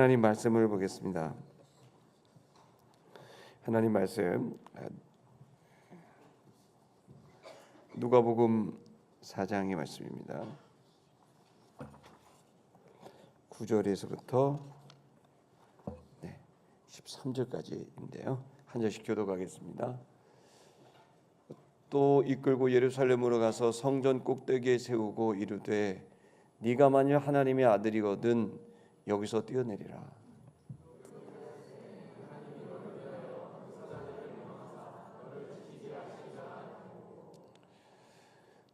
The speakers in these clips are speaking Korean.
하나님 말씀을 보겠습니다. 하나님 말씀 누가복음 4장의 말씀입니다. 9절에서부터 13절까지인데요. 한 절씩 교독하겠습니다. 또 이끌고 예루살렘으로 가서 성전 꼭대기에 세우고 이르되 네가 만일 하나님의 아들이거든 여기서 뛰어내리라.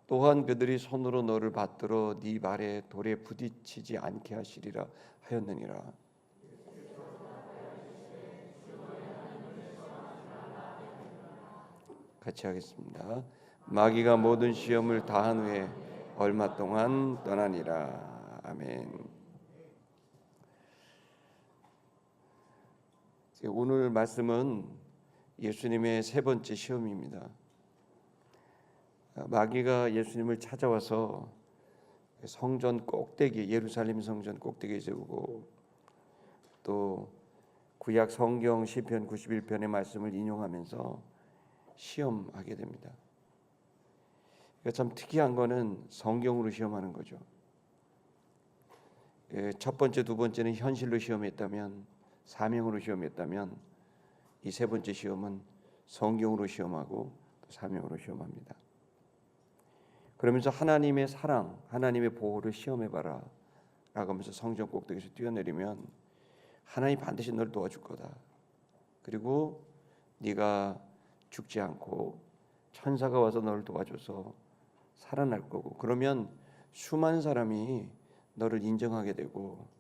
또한 그들이 손으로 너를 받들어 네 발에 돌에 부딪히지 않게 하시리라 하였느니라. 같이 하겠습니다. 마귀가 모든 시험을 다한 후에 얼마 동안 떠나니라. 아멘. 오늘 말씀은 예수님의 세 번째 시험입니다. 마귀가 예수님을 찾아와서 성전 꼭대기, 예루살렘 성전 꼭대기에 세우고 또 구약 성경 시편 91편의 말씀을 인용하면서 시험하게 됩니다. 참 특이한 거는 성경으로 시험하는 거죠. 첫 번째, 두 번째는 현실로 시험했다면, 사명으로 시험했다면, 이 세 번째 시험은 성경으로 시험하고 또 사명으로 시험합니다. 그러면서 하나님의 사랑, 하나님의 보호를 시험해봐라 라고 하면서 성전 꼭대기에서 뛰어내리면 하나님 반드시 너를 도와줄 거다. 그리고 네가 죽지 않고 천사가 와서 너를 도와줘서 살아날 거고, 그러면 수많은 사람이 너를 인정하게 되고,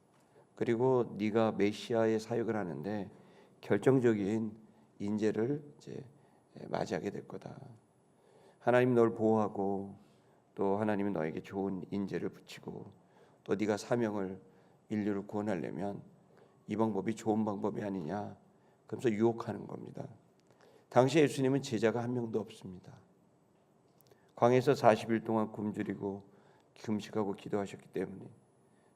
그리고 네가 메시아의 사역을 하는데 결정적인 인재를 이제 맞이하게 될 거다. 하나님 너를 보호하고 또 하나님이 너에게 좋은 인재를 붙이고 또 네가 사명을 인류를 구원하려면 이 방법이 좋은 방법이 아니냐, 그러면서 유혹하는 겁니다. 당시 예수님은 제자가 한 명도 없습니다. 광야에서 40일 동안 굶주리고 금식하고 기도하셨기 때문에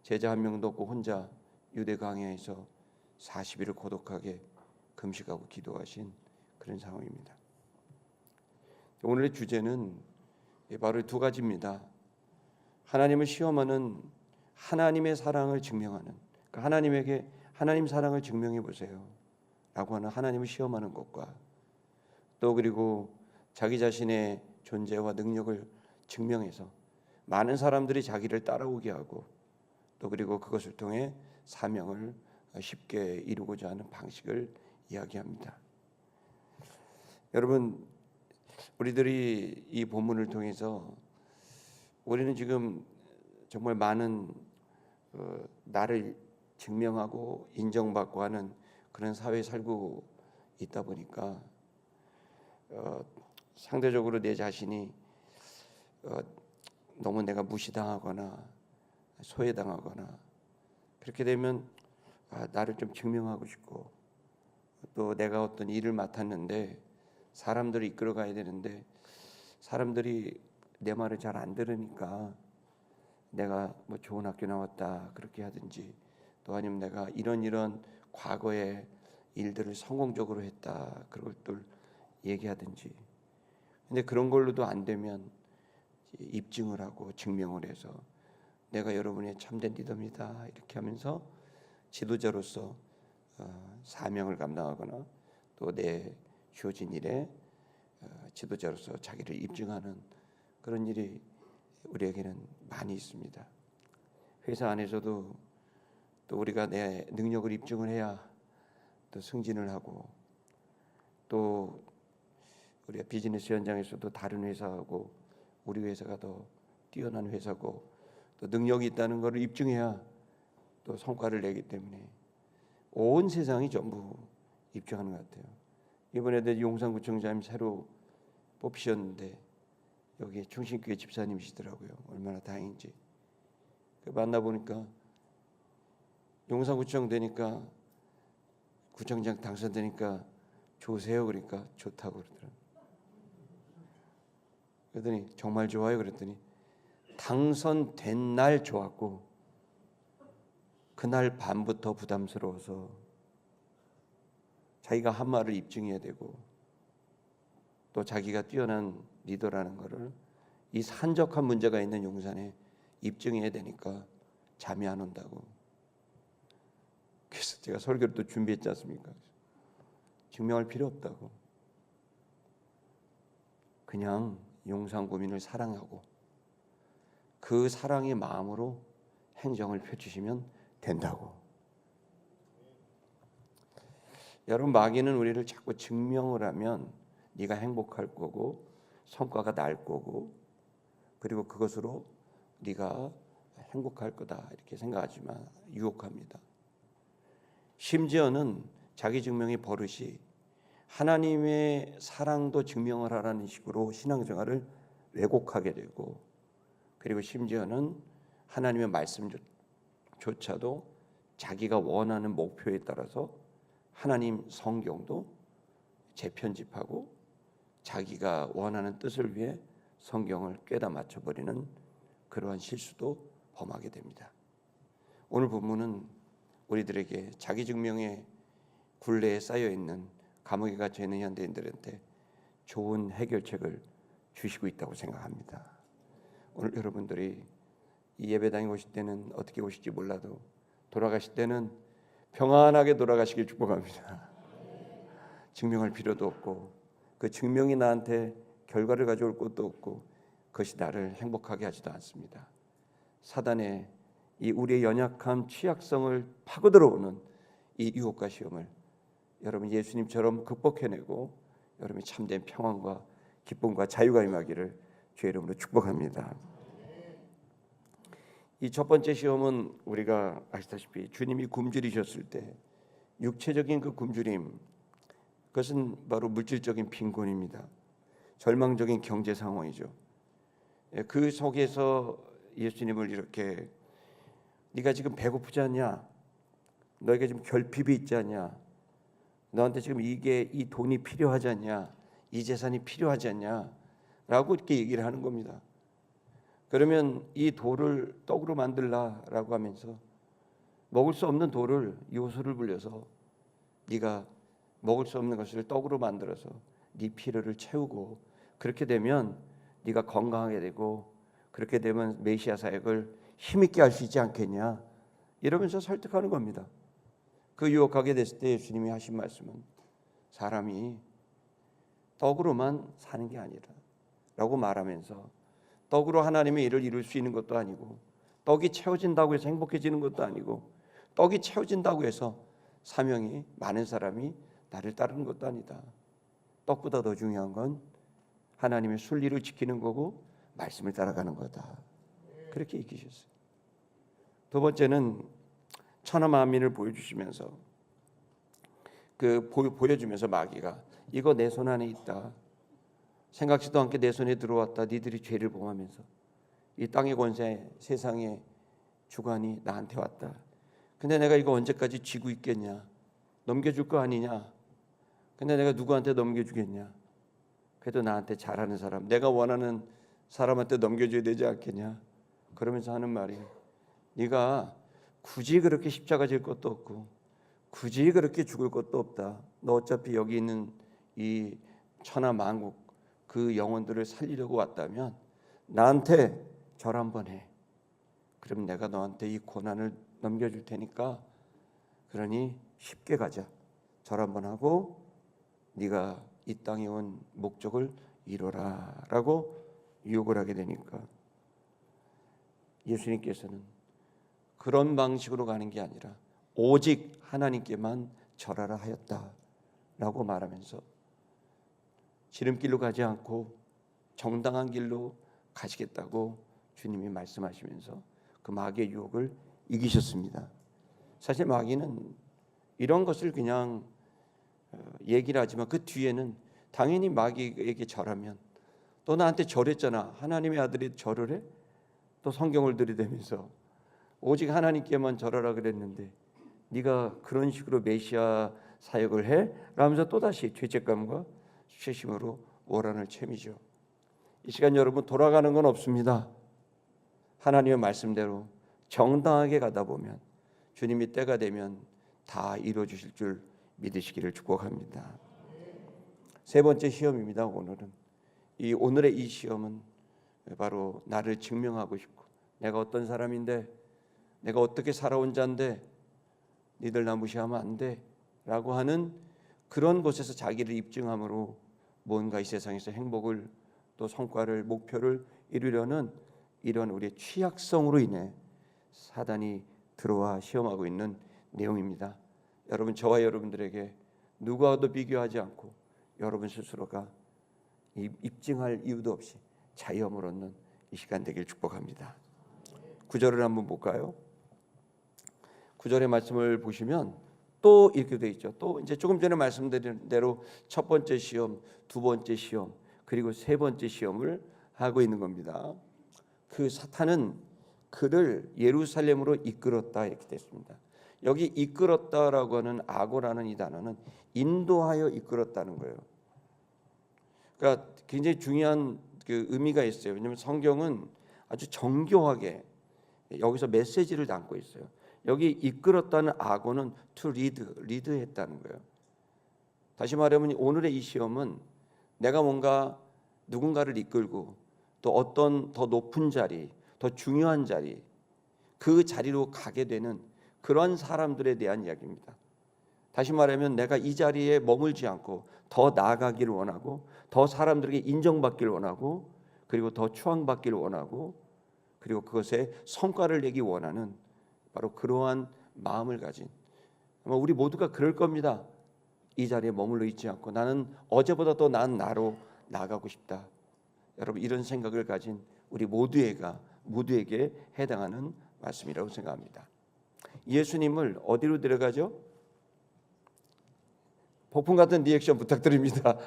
제자 한 명도 없고 혼자 유대 광야에서 40일을 고독하게 금식하고 기도하신 그런 상황입니다. 오늘의 주제는 바로 두 가지입니다. 하나님을 시험하는, 하나님의 사랑을 증명하는, 그러니까 하나님에게 하나님 사랑을 증명해 보세요 라고 하는 하나님을 시험하는 것과, 또 그리고 자기 자신의 존재와 능력을 증명해서 많은 사람들이 자기를 따라오게 하고, 또 그리고 그것을 통해 사명을 쉽게 이루고자 하는 방식을 이야기합니다. 여러분, 우리들이 이 본문을 통해서 우리는 지금 정말 많은 나를 증명하고 인정받고 하는 그런 사회에 살고 있다 보니까 상대적으로 내 자신이 너무 내가 무시당하거나 소외당하거나 그렇게 되면 나를 좀 증명하고 싶고, 또 내가 어떤 일을 맡았는데 사람들을 이끌어 가야 되는데 사람들이 내 말을 잘 안 들으니까 내가 뭐 좋은 학교 나왔다 그렇게 하든지, 또 아니면 내가 이런 과거의 일들을 성공적으로 했다 그걸 또 얘기하든지, 근데 그런 걸로도 안 되면 입증을 하고 증명을 해서 내가 여러분의 참된 리더입니다 이렇게 하면서 지도자로서 사명을 감당하거나 또 내 주어진 일에 지도자로서 자기를 입증하는 그런 일이 우리에게는 많이 있습니다. 회사 안에서도 또 우리가 내 능력을 입증을 해야 또 승진을 하고, 또 우리가 비즈니스 현장에서도 다른 회사하고 우리 회사가 더 뛰어난 회사고 또 능력이 있다는 것을 입증해야 또 성과를 내기 때문에 온 세상이 전부 입증하는 것 같아요. 이번에도 용산구청장님 새로 뽑히셨는데 여기 충신교회 집사님이시더라고요. 얼마나 다행인지. 만나보니까 용산구청 되니까, 구청장 당선되니까 좋으세요? 그러니까 좋다고 그러더라고요. 그랬더니 정말 좋아요 그랬더니 당선된 날 좋았고 그날 밤부터 부담스러워서 자기가 한 말을 입증해야 되고 또 자기가 뛰어난 리더라는 것을 이 산적한 문제가 있는 용산에 입증해야 되니까 잠이 안 온다고. 그래서 제가 설교를 또 준비했지 않습니까? 증명할 필요 없다고. 그냥 용산구민을 사랑하고 그 사랑의 마음으로 행정을 펼치시면 된다고. 여러분, 마귀는 우리를 자꾸 증명을 하면 네가 행복할 거고 성과가 날 거고 그리고 그것으로 네가 행복할 거다 이렇게 생각하지만 유혹합니다. 심지어는 자기 증명의 버릇이 하나님의 사랑도 증명을 하라는 식으로 신앙생활을 왜곡하게 되고 그리고 심지어는 하나님의 말씀조차도 자기가 원하는 목표에 따라서 하나님 성경도 재편집하고 자기가 원하는 뜻을 위해 성경을 꿰다 맞춰버리는 그러한 실수도 범하게 됩니다. 오늘 본문은 우리들에게 자기 증명의 굴레에 쌓여있는 감옥에 갇혀있는 현대인들한테 좋은 해결책을 주시고 있다고 생각합니다. 오늘 여러분들이 이 예배당에 오실 때는 어떻게 오실지 몰라도 돌아가실 때는 평안하게 돌아가시길 축복합니다. 증명할 필요도 없고 그 증명이 나한테 결과를 가져올 것도 없고 그것이 나를 행복하게 하지도 않습니다. 사단의 이 우리의 연약한 취약성을 파고 들어오는 이 유혹과 시험을 여러분 예수님처럼 극복해내고 여러분이 참된 평안과 기쁨과 자유가 임하기를 주의 이름으로 축복합니다. 이 첫 번째 시험은 우리가 아시다시피 주님이 굶주리셨을 때 육체적인 그 굶주림, 그것은 바로 물질적인 빈곤입니다. 절망적인 경제 상황이죠. 그 속에서 예수님을 이렇게 네가 지금 배고프지 않냐? 너에게 지금 결핍이 있지 않냐? 너한테 지금 이 돈이 필요하지 않냐? 이 재산이 필요하지 않냐? 라고 이렇게 얘기를 하는 겁니다. 그러면 이 돌을 떡으로 만들라라고 하면서 먹을 수 없는 돌을 요소를 불려서 네가 먹을 수 없는 것을 떡으로 만들어서 네 필요를 채우고 그렇게 되면 네가 건강하게 되고 그렇게 되면 메시아 사역을 힘있게 할 수 있지 않겠냐 이러면서 설득하는 겁니다. 그 유혹하게 됐을 때 예수님이 하신 말씀은 사람이 떡으로만 사는 게 아니라 라고 말하면서 떡으로 하나님의 일을 이룰 수 있는 것도 아니고 떡이 채워진다고 해서 행복해지는 것도 아니고 떡이 채워진다고 해서 사명이 많은 사람이 나를 따르는 것도 아니다. 떡보다 더 중요한 건 하나님의 순리를 지키는 거고 말씀을 따라가는 거다. 그렇게 얘기하셨어요. 두 번째는 천하 만민을 보여주시면서 보여주면서 마귀가 이거 내 손 안에 있다. 생각지도 않게 내 손에 들어왔다. 니들이 죄를 범하면서 이 땅의 권세, 세상의 주관이 나한테 왔다. 근데 내가 이거 언제까지 쥐고 있겠냐? 넘겨줄 거 아니냐? 근데 내가 누구한테 넘겨주겠냐? 그래도 나한테 잘하는 사람, 내가 원하는 사람한테 넘겨줘야 되지 않겠냐? 그러면서 하는 말이 네가 굳이 그렇게 십자가 질 것도 없고 굳이 그렇게 죽을 것도 없다. 너 어차피 여기 있는 이 천하 만국 그 영혼들을 살리려고 왔다면 나한테 절 한번 해. 그럼 내가 너한테 이 고난을 넘겨줄 테니까 그러니 쉽게 가자. 절 한번 하고 네가 이 땅에 온 목적을 이뤄라 라고 유혹을 하게 되니까 예수님께서는 그런 방식으로 가는 게 아니라 오직 하나님께만 절하라 하였다 라고 말하면서 지름길로 가지 않고 정당한 길로 가시겠다고 주님이 말씀하시면서 그 마귀의 유혹을 이기셨습니다. 사실 마귀는 이런 것을 그냥 얘기를 하지만 그 뒤에는 당연히 마귀에게 절하면 또 나한테 절했잖아. 하나님의 아들이 절을 해? 또 성경을 들이대면서 오직 하나님께만 절하라 그랬는데 네가 그런 식으로 메시아 사역을 해? 라면서 또다시 죄책감과 수치심으로 오란을 채미죠. 이 시간 여러분 돌아가는 건 없습니다. 하나님의 말씀대로 정당하게 가다 보면 주님이 때가 되면 다 이루어 주실 줄 믿으시기를 축복합니다. 세 번째 시험입니다. 오늘의 이 시험은 바로 나를 증명하고 싶고, 내가 어떤 사람인데, 내가 어떻게 살아온 자인데 니들 나 무시하면 안 돼 라고 하는 그런 곳에서 자기를 입증함으로 뭔가 이 세상에서 행복을, 또 성과를, 목표를 이루려는 이런 우리의 취약성으로 인해 사단이 들어와 시험하고 있는 내용입니다. 여러분, 저와 여러분들에게 누구와도 비교하지 않고 여러분 스스로가 입증할 이유도 없이 자유함을 얻는 이 시간 되길 축복합니다. 9절을 한번 볼까요? 9절의 말씀을 보시면 또 이렇게 되어 있죠. 또 이제 조금 전에 말씀드린 대로 첫 번째 시험, 두 번째 시험, 그리고 세 번째 시험을 하고 있는 겁니다. 그 사탄은 그를 예루살렘으로 이끌었다 이렇게 됐습니다. 여기 이끌었다라고 하는 아고라는 이 단어는 인도하여 이끌었다는 거예요. 그러니까 굉장히 중요한 그 의미가 있어요. 왜냐하면 성경은 아주 정교하게 여기서 메시지를 담고 있어요. 여기 이끌었다는 아고는 to 리드했다는 거예요. 다시 말하면 오늘의 이 시험은 내가 뭔가 누군가를 이끌고 또 어떤 더 높은 자리, 더 중요한 자리, 그 자리로 가게 되는 그런 사람들에 대한 이야기입니다. 다시 말하면 내가 이 자리에 머물지 않고 더 나아가기를 원하고, 더 사람들에게 인정받기를 원하고, 그리고 더 추앙받기를 원하고, 그리고 그것에 성과를 내기 원하는 바로 그러한 마음을 가진, 아마 우리 모두가 그럴 겁니다. 이 자리에 머물러 있지 않고 나는 어제보다 더 나은 나로 나아가고 싶다. 여러분, 이런 생각을 가진 우리 모두에게 해당하는 말씀이라고 생각합니다. 예수님을 어디로 데려가죠? 폭풍 같은 리액션 부탁드립니다.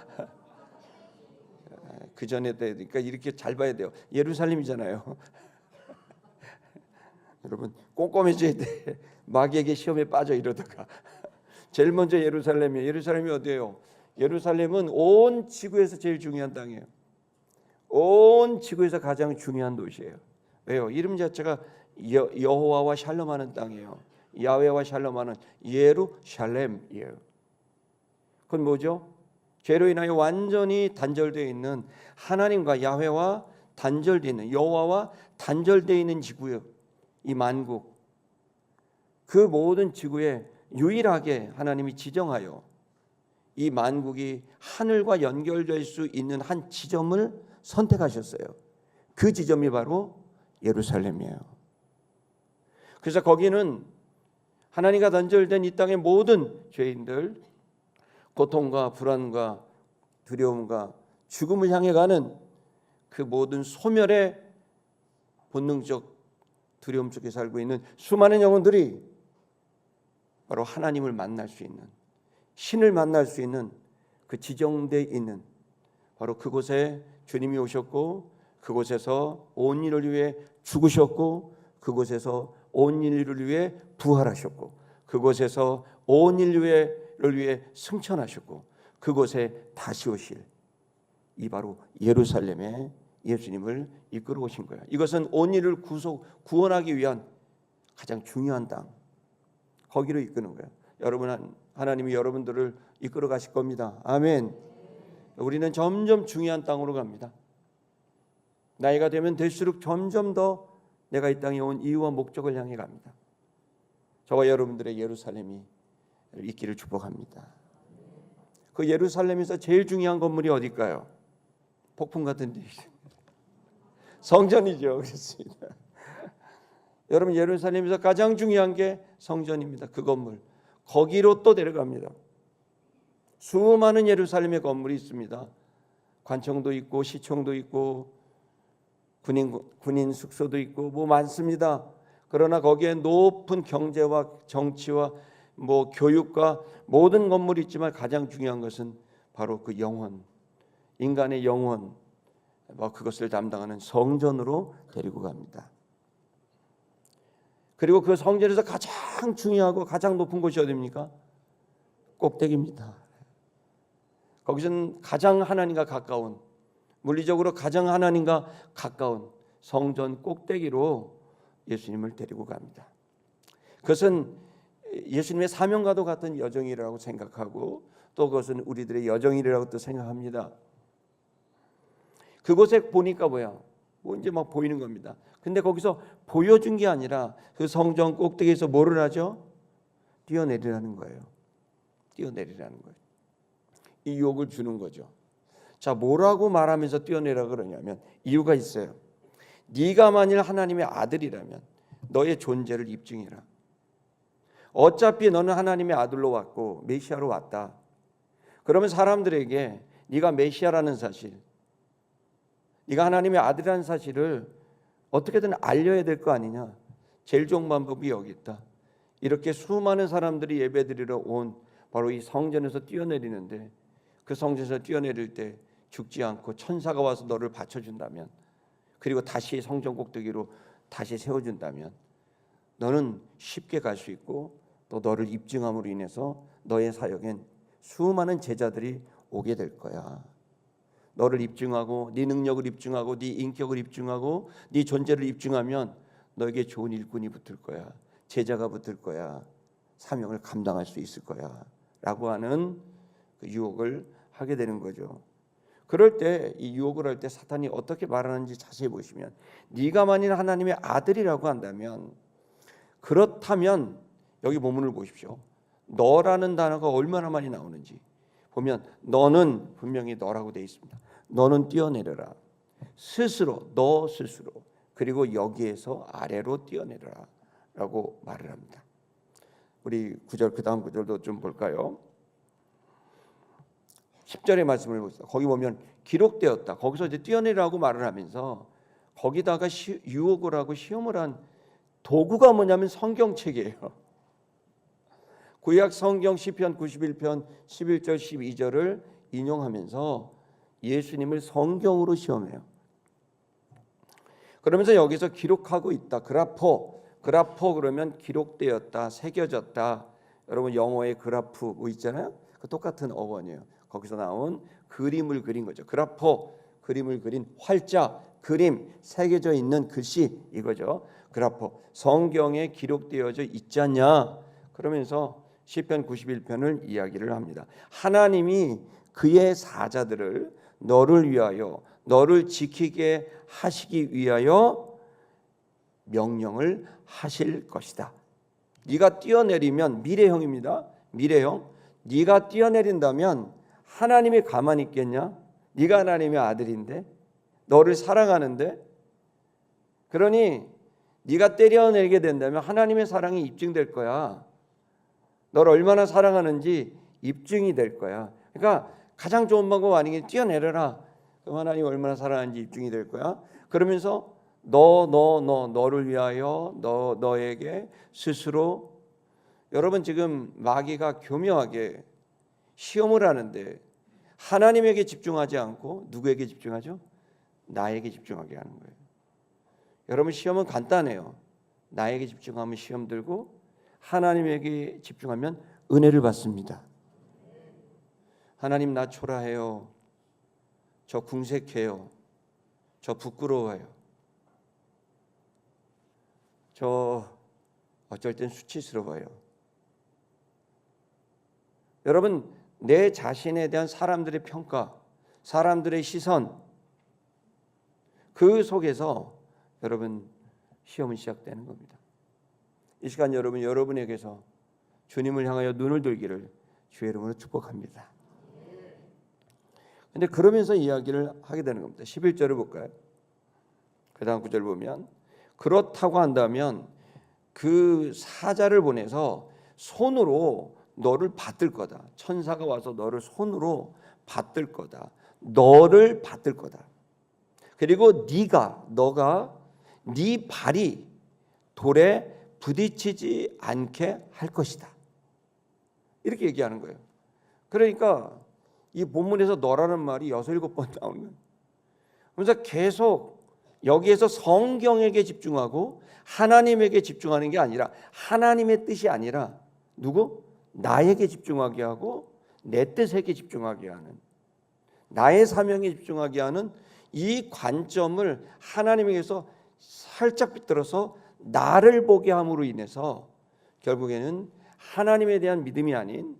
그 전에 그러니까 이렇게 잘 봐야 돼요. 예루살렘이잖아요. 여러분, 꼼꼼해져야 돼. 마귀에게 시험에 빠져 이러다가 제일 먼저 예루살렘이에요. 예루살렘이 어디예요? 예루살렘은 온 지구에서 제일 중요한 땅이에요. 온 지구에서 가장 중요한 도시예요. 왜요? 이름 자체가 여호와와 샬롬하는 땅이에요. 야훼와 샬롬하는 예루샬렘이에요. 그건 뭐죠? 죄로 인하여 완전히 단절되어 있는, 하나님과 야훼와 단절되어 있는, 여호와와 단절되어 있는 지구예요. 이 만국, 그 모든 지구에 유일하게 하나님이 지정하여 이 만국이 하늘과 연결될 수 있는 한 지점을 선택하셨어요. 그 지점이 바로 예루살렘이에요. 그래서 거기는 하나님과 단절된 이 땅의 모든 죄인들, 고통과 불안과 두려움과 죽음을 향해 가는 그 모든 소멸의 본능적 두려움 속에 살고 있는 수많은 영혼들이 바로 하나님을 만날 수 있는, 신을 만날 수 있는 그 지정되어 있는 바로 그곳에 주님이 오셨고, 그곳에서 온 인을 위해 죽으셨고, 그곳에서 온 인류를 위해 부활하셨고, 그곳에서 온 인류를 위해 승천하셨고, 그곳에 다시 오실 이 바로 예루살렘에 예수님을 이끌어 오신 거예요. 이것은 온 인을 구원하기 위한 가장 중요한 땅, 거기로 이끄는 거예요. 여러분, 하나님이 여러분들을 이끌어 가실 겁니다. 아멘. 우리는 점점 중요한 땅으로 갑니다. 나이가 되면 될수록 점점 더 내가 이 땅에 온 이유와 목적을 향해 갑니다. 저와 여러분들의 예루살렘이 있기를 축복합니다. 그 예루살렘에서 제일 중요한 건물이 어딜까요? 폭풍 같은 데 성전이죠. 그렇습니다. 여러분, 예루살렘에서 가장 중요한 게 성전입니다. 그 건물, 거기로 또 데려갑니다. 수많은 예루살렘의 건물이 있습니다. 관청도 있고 시청도 있고 군인 숙소도 있고 뭐 많습니다. 그러나 거기에 높은 경제와 정치와 뭐 교육과 모든 건물이 있지만 가장 중요한 것은 바로 그 영혼, 인간의 영혼, 그것을 담당하는 성전으로 데리고 갑니다. 그리고 그 성전에서 가장 중요하고 가장 높은 곳이 어디입니까? 꼭대기입니다. 거기서는 가장 하나님과 가까운, 물리적으로 가장 하나님과 가까운 성전 꼭대기로 예수님을 데리고 갑니다. 그것은 예수님의 사명과도 같은 여정이라고 생각하고 또 그것은 우리들의 여정이라고 또 생각합니다. 그곳에 보니까 뭐 이제 막 보이는 겁니다. 근데 거기서 보여준 게 아니라 그 성전 꼭대기에서 뭐를 하죠? 뛰어내리라는 거예요. 뛰어내리라는 거예요. 이 유혹을 주는 거죠. 자, 뭐라고 말하면서 뛰어내라 그러냐면 이유가 있어요. 네가 만일 하나님의 아들이라면 너의 존재를 입증해라. 어차피 너는 하나님의 아들로 왔고 메시아로 왔다. 그러면 사람들에게 네가 메시아라는 사실, 네가 하나님의 아들이라는 사실을 어떻게든 알려야 될 거 아니냐. 제일 좋은 방법이 여기 있다. 이렇게 수많은 사람들이 예배드리러 온 바로 이 성전에서 뛰어내리는데 그 성전에서 뛰어내릴 때 죽지 않고 천사가 와서 너를 받쳐준다면, 그리고 다시 성전 꼭대기로 다시 세워준다면 너는 쉽게 갈 수 있고 또 너를 입증함으로 인해서 너의 사역엔 수많은 제자들이 오게 될 거야. 너를 입증하고 네 능력을 입증하고 네 인격을 입증하고 네 존재를 입증하면 너에게 좋은 일꾼이 붙을 거야. 제자가 붙을 거야. 사명을 감당할 수 있을 거야. 라고 하는 그 유혹을 하게 되는 거죠. 그럴 때 이 유혹을 할 때 사탄이 어떻게 말하는지 자세히 보시면, 네가 만일 하나님의 아들이라고 한다면, 그렇다면 여기 본문을 보십시오. 너라는 단어가 얼마나 많이 나오는지 보면 너는 분명히 너라고 되어 있습니다. 너는 뛰어내려라. 스스로, 너 스스로. 그리고 여기에서 아래로 뛰어내려라 라고 말을 합니다. 우리 9절 그 다음 구절도 좀 볼까요? 10절의 말씀을 보세요. 거기 보면 기록되었다. 거기서 이제 뛰어내라고 말을 하면서 거기다가 유혹을 하고 시험을 한 도구가 뭐냐면 성경책이에요. 구약 성경 시편 91편 11절 12절을 인용하면서 예수님을 성경으로 시험해요. 그러면서 여기서 기록하고 있다. 그라포 그러면 기록되었다, 새겨졌다. 여러분 영어의 그라프 뭐 있잖아요. 그 똑같은 어원이에요. 거기서 나온 그림을 그린 거죠. 그라포, 그림을 그린 활자, 그림, 새겨져 있는 글씨 이거죠. 그라포, 성경에 기록되어져 있지 않냐. 그러면서 시편 91편을 이야기를 합니다. 하나님이 그의 사자들을 너를 위하여, 너를 지키게 하시기 위하여 명령을 하실 것이다. 네가 뛰어내리면, 미래형입니다. 미래형. 네가 뛰어내린다면 하나님이 가만히 있겠냐? 네가 하나님의 아들인데, 너를 사랑하는데, 그러니 네가 뛰어내리게 된다면 하나님의 사랑이 입증될 거야. 너를 얼마나 사랑하는지 입증이 될 거야. 그러니까 가장 좋은 방법 아니겠니? 뛰어내려라. 그럼 하나님 얼마나 사랑하는지 입증이 될 거야. 그러면서 너를 위하여, 너에게 스스로. 여러분 지금 마귀가 교묘하게 시험을 하는데 하나님에게 집중하지 않고 누구에게 집중하죠? 나에게 집중하게 하는 거예요. 여러분 시험은 간단해요. 나에게 집중하면 시험 들고 하나님에게 집중하면 은혜를 받습니다. 하나님 나 초라해요. 저 궁색해요. 저 부끄러워요. 저 어쩔 땐 수치스러워요. 여러분 내 자신에 대한 사람들의 평가, 사람들의 시선, 그 속에서 여러분 시험은 시작되는 겁니다. 이 시간 여러분에게서 주님을 향하여 눈을 들기를 주의 이름으로 축복합니다. 근데 그러면서 이야기를 하게 되는 겁니다. 11절을 볼까요? 그 다음 구절 보면 그렇다고 한다면 그 사자를 보내서 손으로 너를 받들 거다. 천사가 와서 너를 손으로 받들 거다. 너를 받들 거다. 그리고 너가 네 발이 돌에 부딪히지 않게 할 것이다. 이렇게 얘기하는 거예요. 그러니까 이 본문에서 너라는 말이 6, 7번 나오는 거예요. 그래서 계속 여기에서 성경에게 집중하고 하나님에게 집중하는 게 아니라, 하나님의 뜻이 아니라 누구? 나에게 집중하게 하고 내 뜻에게 집중하게 하는, 나의 사명에 집중하게 하는 이 관점을 하나님에게서 살짝 비틀어서 나를 보게 함으로 인해서 결국에는 하나님에 대한 믿음이 아닌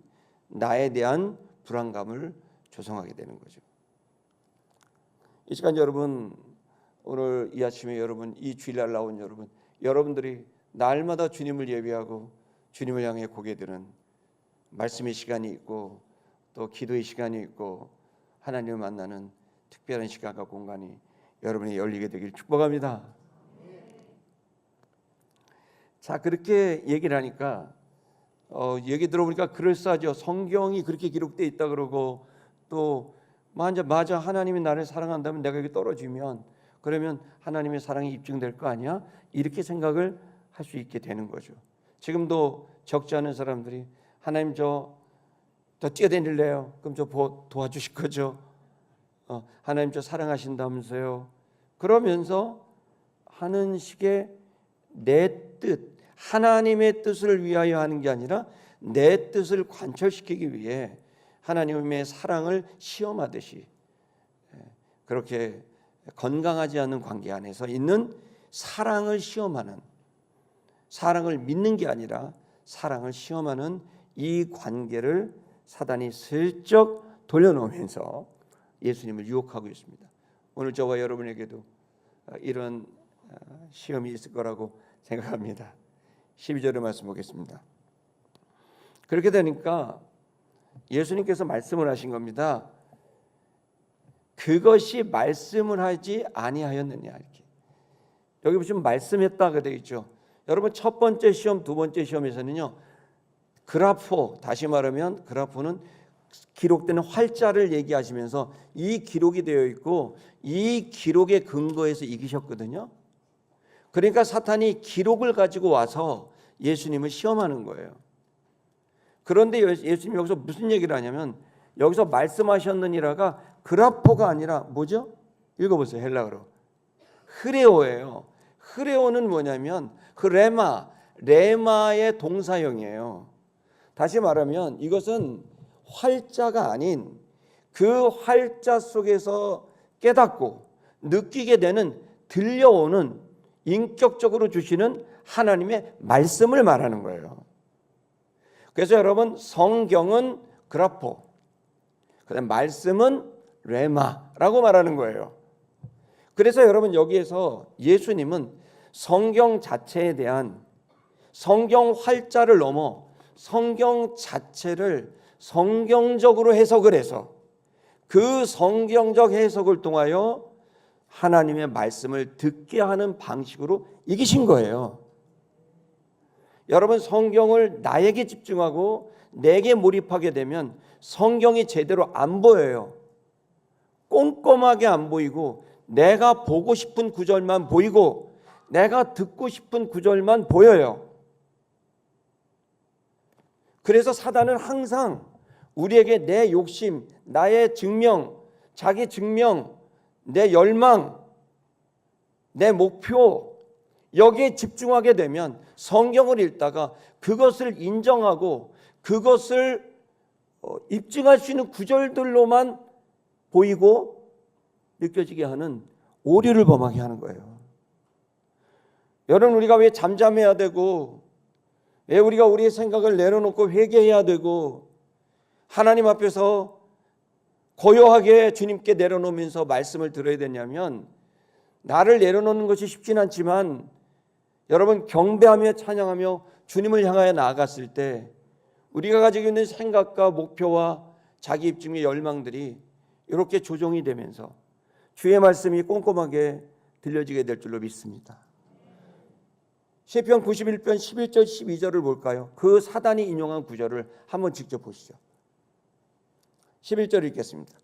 나에 대한 불안감을 조성하게 되는 거죠. 이 시간 여러분, 오늘 이 아침에 여러분, 이 주일날 나온 여러분들이 날마다 주님을 예배하고 주님을 향해 고개 드는 말씀의 시간이 있고 또 기도의 시간이 있고 하나님을 만나는 특별한 시간과 공간이 여러분이 열리게 되길 축복합니다. 자, 그렇게 얘기를 하니까 얘기 들어보니까 그럴싸하죠. 성경이 그렇게 기록되어 있다 그러고 또 맞아 하나님이 나를 사랑한다면 내가 여기 떨어지면 그러면 하나님의 사랑이 입증될 거 아니야? 이렇게 생각을 할 수 있게 되는 거죠. 지금도 적지 않은 사람들이 하나님 저 뛰어다닐래요? 그럼 저 도와주실 거죠? 하나님 저 사랑하신다면서요? 그러면서 하는 식의 내 뜻, 하나님의 뜻을 위하여 하는 게 아니라 내 뜻을 관철시키기 위해 하나님의 사랑을 시험하듯이 그렇게 건강하지 않은 관계 안에서 있는 사랑을 시험하는, 사랑을 믿는 게 아니라 사랑을 시험하는 이 관계를 사단이 슬쩍 돌려놓으면서 예수님을 유혹하고 있습니다. 오늘 저와 여러분에게도 이런 시험이 있을 거라고 생각합니다. 12절의 말씀 보겠습니다. 그렇게 되니까 예수님께서 말씀을 하신 겁니다. 그것이 말씀을 하지 아니하였느냐 이렇게. 여기 보시면 말씀했다가 되어 있죠. 여러분 첫 번째 시험, 두 번째 시험에서는요. 그라포, 다시 말하면 그라포는 기록되는 활자를 얘기하시면서 이 기록이 되어 있고 이 기록의 근거에서 이기셨거든요. 그러니까 사탄이 기록을 가지고 와서 예수님을 시험하는 거예요. 그런데 예수님이 여기서 무슨 얘기를 하냐면 여기서 말씀하셨느니라가 그라포가 아니라 뭐죠? 읽어보세요. 헬라어로 흐레오예요. 흐레오는 뭐냐면 레마의 동사형이에요. 다시 말하면 이것은 활자가 아닌 그 활자 속에서 깨닫고 느끼게 되는 들려오는 인격적으로 주시는 하나님의 말씀을 말하는 거예요. 그래서 여러분 성경은 그라포, 그다음 말씀은 레마라고 말하는 거예요. 그래서 여러분 여기에서 예수님은 성경 자체에 대한 성경 활자를 넘어 성경 자체를 성경적으로 해석을 해서 그 성경적 해석을 통하여 하나님의 말씀을 듣게 하는 방식으로 이기신 거예요. 여러분 성경을 나에게 집중하고 내게 몰입하게 되면 성경이 제대로 안 보여요. 꼼꼼하게 안 보이고 내가 보고 싶은 구절만 보이고 내가 듣고 싶은 구절만 보여요. 그래서 사단은 항상 우리에게 내 욕심, 나의 증명, 자기 증명, 내 열망, 내 목표 여기에 집중하게 되면 성경을 읽다가 그것을 인정하고 그것을 입증할 수 있는 구절들로만 보이고 느껴지게 하는 오류를 범하게 하는 거예요. 여러분 우리가 왜 잠잠해야 되고 왜 우리가 우리의 생각을 내려놓고 회개해야 되고 하나님 앞에서 고요하게 주님께 내려놓으면서 말씀을 들어야 되냐면 나를 내려놓는 것이 쉽진 않지만 여러분 경배하며 찬양하며 주님을 향하여 나아갔을 때 우리가 가지고 있는 생각과 목표와 자기 입증의 열망들이 이렇게 조정이 되면서 주의 말씀이 꼼꼼하게 들려지게 될 줄로 믿습니다. 시편 91편 11절 12절을 볼까요? 그 사단이 인용한 구절을 한번 직접 보시죠. 11절 읽겠습니다.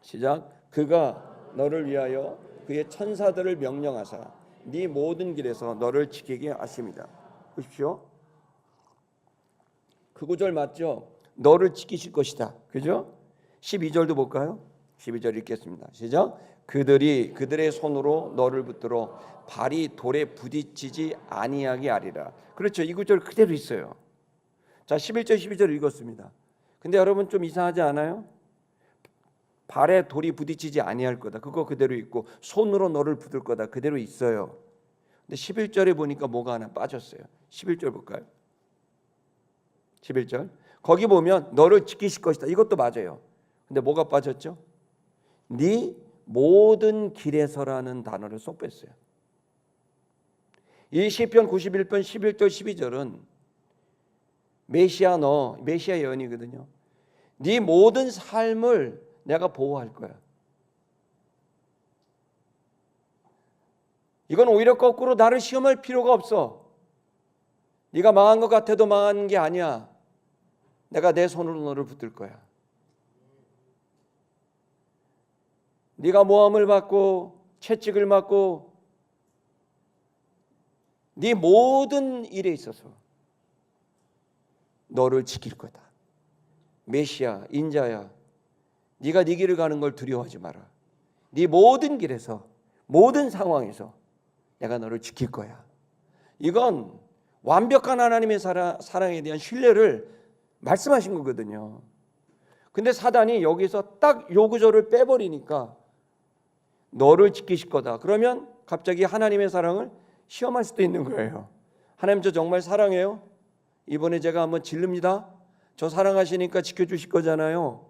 시작. 그가 너를 위하여 그의 천사들을 명령하사 네 모든 길에서 너를 지키게 하십니다. 보십시오. 그 구절 맞죠? 너를 지키실 것이다. 그죠? 12절도 볼까요? 12절 읽겠습니다. 시작. 그들이 그들의 손으로 너를 붙들어 발이 돌에 부딪히지 아니하게 하리라. 그렇죠. 이 구절 그대로 있어요. 자, 11절 12절 읽었습니다. 근데 여러분 좀 이상하지 않아요? 발에 돌이 부딪히지 아니할 거다. 그거 그대로 있고 손으로 너를 붙들 거다. 그대로 있어요. 근데 11절에 보니까 뭐가 하나 빠졌어요. 11절 볼까요? 11절. 거기 보면 너를 지키실 것이다. 이것도 맞아요. 근데 뭐가 빠졌죠? 네 모든 길에서라는 단어를 쏙 뺐어요. 이 시편 91편 11절 12절은 메시아 예언이거든요. 네 모든 삶을 내가 보호할 거야. 이건 오히려 거꾸로 나를 시험할 필요가 없어. 네가 망한 것 같아도 망한 게 아니야. 내가 내 손으로 너를 붙들 거야. 네가 모함을 받고 채찍을 맞고 네 모든 일에 있어서 너를 지킬 거다. 메시아, 인자야, 네가 네 길을 가는 걸 두려워하지 마라. 네 모든 길에서, 모든 상황에서 내가 너를 지킬 거야. 이건 완벽한 하나님의 사랑에 대한 신뢰를 말씀하신 거거든요. 근데 사단이 여기서 딱 요 구절을 빼버리니까 너를 지키실 거다. 그러면 갑자기 하나님의 사랑을 시험할 수도 있는 거예요. 하나님 저 정말 사랑해요? 이번에 제가 한번 질릅니다. 저 사랑하시니까 지켜주실 거잖아요.